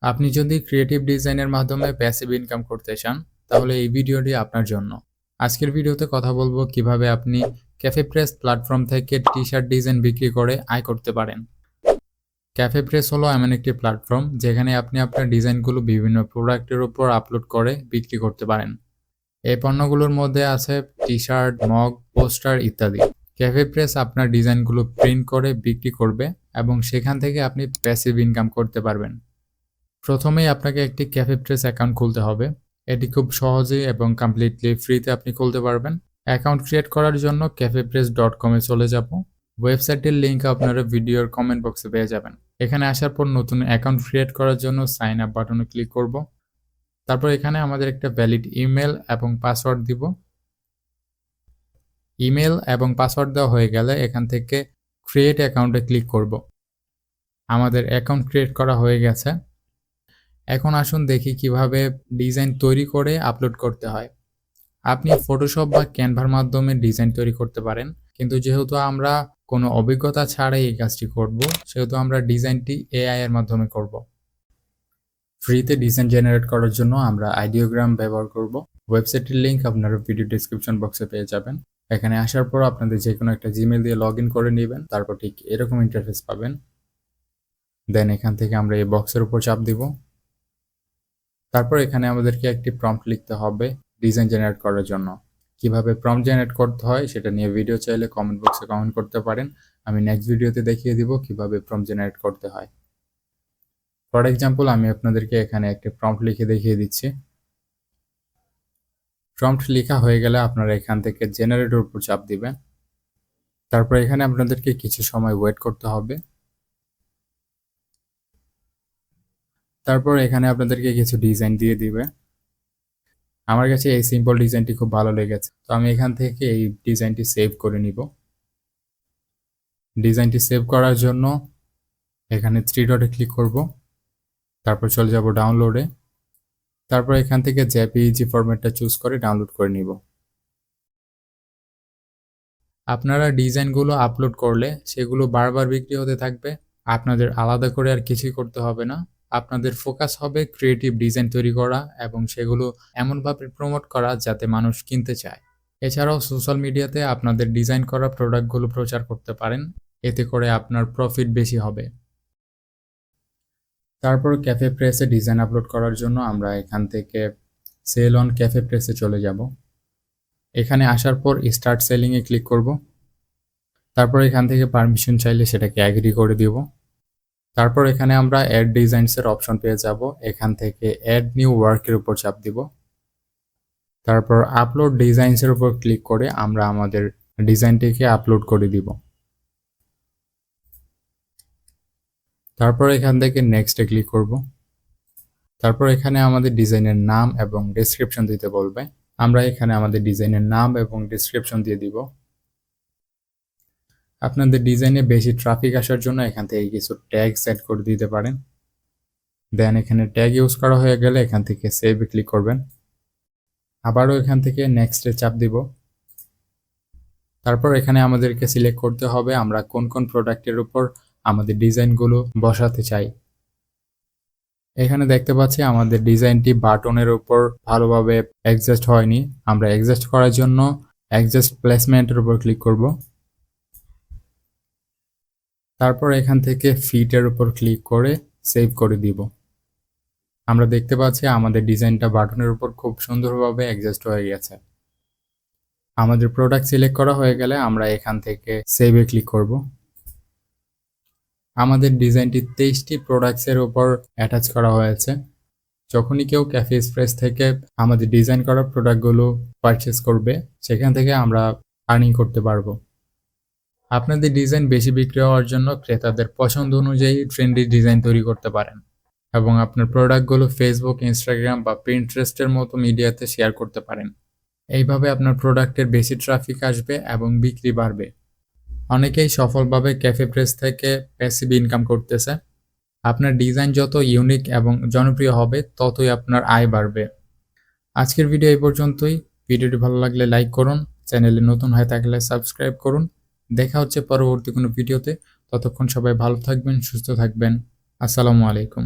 আপনি যদি ক্রিয়েটিভ ডিজাইনের মাধ্যমে প্যাসিভ ইনকাম করতে চান, তাহলে এই ভিডিওটি আপনার জন্য। আজকের ভিডিওতে কথা বলবো কিভাবে আপনি ক্যাফে প্রেস প্ল্যাটফর্ম থেকে টি-শার্ট ডিজাইন বিক্রি করে আয় করতে পারেন। ক্যাফে প্রেস হলো এমন একটি প্ল্যাটফর্ম যেখানে আপনি আপনার ডিজাইনগুলো বিভিন্ন প্রোডাক্টের উপর আপলোড করে বিক্রি করতে পারেন। এই পণ্যগুলোর মধ্যে আছে টি-শার্ট, মগ, পোস্টার ইত্যাদি। ক্যাফে প্রেস আপনার ডিজাইনগুলো প্রিন্ট করে বিক্রি করবে এবং সেখান থেকে আপনি প্যাসিভ ইনকাম করতে পারবেন। প্রথমেই আপনাকে একটি ক্যাফে প্রেস অ্যাকাউন্ট খুলতে হবে। এটি খুব সহজেই এবং কমপ্লিটলি ফ্রিতে আপনি খুলতে পারবেন। অ্যাকাউন্ট ক্রিয়েট করার জন্য cafepress.com এ চলে যাব। ওয়েবসাইটের লিংক আপনারা ভিডিওর কমেন্ট বক্সে পেয়ে যাবেন। এখানে আসার পর নতুন অ্যাকাউন্ট ক্রিয়েট করার জন্য সাইন আপ বাটনে ক্লিক করব। তারপর এখানে আমাদের একটা ভ্যালিড ইমেল এবং পাসওয়ার্ড দিব। ইমেল এবং পাসওয়ার্ড দেওয়া হয়ে গেলে এখান থেকে ক্রিয়েট অ্যাকাউন্টে ক্লিক করব। আমাদের অ্যাকাউন্ট ক্রিয়েট করা হয়ে গেছে। এখন আসুন দেখি কিভাবে ডিজাইন তৈরি করে আপলোড করতে হয়। আপনি ফটোশপ বা ক্যানভার মাধ্যমে ডিজাইন তৈরি করতে পারেন, কিন্তু যেহেতু আমরা কোনো অভিজ্ঞতা ছাড়াই এই কাজটি করব, সেহেতু আমরা ডিজাইনটি এআই এর মাধ্যমে করব। ফ্রিতে ডিজাইন জেনারেট করার জন্য আমরা আইডিওগ্রাম ব্যবহার করব। ওয়েবসাইটের লিংক আপনারা ভিডিও ডেসক্রিপশন বক্সে পেয়ে যাবেন। এখানে আসার পর আপনাদের যে কোনো একটা জিমেল দিয়ে লগ ইন করে নেবেন, তারপর ঠিক এরকম ইন্টারফেস পাবেন। দেন এখান থেকে আমরা এই বক্সের উপর চাপ দিব। তারপর এখানে আমাদেরকে একটি প্রম্পট লিখতে হবে ডিজাইন জেনারেট করার জন্য। কিভাবে প্রম্পট জেনারেট করতে হয় সেটা নিয়ে ভিডিও চাইলে কমেন্ট বক্সে কমেন্ট করতে পারেন। আমি নেক্সট ভিডিওতে দেখিয়ে দিব কিভাবে প্রম্পট জেনারেট করতে হয়। ফর এক্সাম্পল আমি আপনাদেরকে এখানে একটি প্রম্পট লিখে দেখিয়ে দিচ্ছি। প্রম্পট লেখা হয়ে গেলে আপনারা এখান থেকে জেনারেটর উপর চাপ দিবেন। তারপর এখানে আপনাদেরকে কিছু সময় ওয়েট করতে হবে। তারপর এখানে আপনাদেরকে কিছু ডিজাইন দিয়ে দিবে। আমার কাছে এই সিম্পল ডিজাইনটি খুব ভালো লেগেছে, তো আমি এখান থেকে এই ডিজাইনটি সেভ করে নিব। ডিজাইনটি সেভ করার জন্য এখানে 3 ডটে ক্লিক করব। তারপর চলে যাব ডাউনলোডে। তারপর এখান থেকে জেপিইজি ফরম্যাটটা চুজ করে ডাউনলোড করে নিব। আপনারা ডিজাইনগুলো আপলোড করলে সেগুলো বারবার বিক্রি হতে থাকবে। আপনাদের আলাদা করে আর কিছুই করতে হবে না। আপনাদের ফোকাস হবে ক্রিয়েটিভ ডিজাইন তৈরি করা এবং সেগুলো এমনভাবে প্রমোট করা যাতে মানুষ কিনতে চায়। এছাড়াও সোশ্যাল মিডিয়াতে আপনাদের ডিজাইন করা প্রোডাক্টগুলো প্রচার করতে পারেন, এতে করে আপনার প্রফিট বেশি হবে। তারপর ক্যাফে প্রেসে ডিজাইন আপলোড করার জন্য আমরা এখান থেকে সেল অন ক্যাফে প্রেসে চলে যাব। এখানে আসার পর স্টার্ট সেলিংয়ে ক্লিক করব। তারপর এখান থেকে পারমিশন চাইলে সেটাকে অ্যাগ্রি করে দিব। তারপর এখানে আমরা অ্যাড ডিজাইনসের অপশন পেয়ে যাব। এখান থেকে অ্যাড নিউ ওয়ার্কের উপর চাপ দিব। তারপর আপলোড ডিজাইনসের উপর ক্লিক করে আমরা আমাদের ডিজাইনটিকে আপলোড করে দিব। তারপর এখান থেকে নেক্সটে ক্লিক করব। তারপর এখানে আমাদের ডিজাইনের নাম এবং ডেসক্রিপশন দিতে বলবে। আমরা এখানে আমাদের ডিজাইনের নাম এবং ডেসক্রিপশন দিয়ে দিব। আপনাদের ডিজাইনে বেশি ট্রাফিক আসার জন্য এখান থেকে কিছু ট্যাগ সেট করে দিতে পারেন। দেন এখানে ট্যাগ ইউজ করা হয়ে গেলে এখান থেকে সেভে ক্লিক করবেন। আবারও এখান থেকে নেক্সটে চাপ দিব। তারপর এখানে আমাদেরকে সিলেক্ট করতে হবে আমরা কোন কোন প্রোডাক্টের উপর আমাদের ডিজাইনগুলো বসাতে চাই। এখানে দেখতে পাচ্ছি আমাদের ডিজাইনটি বাটনের উপর ভালোভাবে অ্যাডজাস্ট হয়নি। আমরা অ্যাডজাস্ট করার জন্য অ্যাডজাস্ট প্লেসমেন্টের উপর ক্লিক করব। তারপর এখান থেকে ফিটের উপর ক্লিক করে সেভ করে দিব। আমরা দেখতে পাচ্ছি আমাদের ডিজাইনটা বাটনের উপর খুব সুন্দরভাবে অ্যাডজাস্ট হয়ে গেছে। আমাদের প্রোডাক্ট সিলেক্ট করা হয়ে গেলে আমরা এখান থেকে সেভে ক্লিক করব। আমাদের ডিজাইনটি 23টি প্রোডাক্টসের উপর অ্যাটাচ করা হয়েছে। যখনই কেউ ক্যাফে এক্সপ্রেস থেকে আমাদের ডিজাইন করা প্রোডাক্টগুলো পারচেস করবে, সেখান থেকে আমরা আর্নিং করতে পারবো। আপনাদের ডিজাইন বেশি বিক্রি হওয়ার জন্য ক্রেতাদের পছন্দ অনুযায়ী ট্রেন্ডি ডিজাইন তৈরি করতে পারেন এবং আপনার প্রোডাক্টগুলো ফেসবুক, ইনস্টাগ্রাম বা পিন্টারেস্টের মতো মিডিয়াতে শেয়ার করতে পারেন। এইভাবে আপনার প্রোডাক্টের বেশি ট্রাফিক আসবে এবং বিক্রি বাড়বে। অনেকেই সফলভাবে ক্যাফে প্রেস থেকে প্যাসিভ ইনকাম করতেছে। আপনার ডিজাইন যত ইউনিক এবং জনপ্রিয় হবে ততই আপনার আয় বাড়বে। আজকের ভিডিও এই পর্যন্তই। ভিডিওটি ভালো লাগলে লাইক করুন, চ্যানেলে নতুন হয়ে থাকলে সাবস্ক্রাইব করুন। দেখা হচ্ছে পরবর্তী কোনো ভিডিওতে। ততক্ষণ সবাই ভালো থাকবেন, সুস্থ থাকবেন। আসসালামু আলাইকুম।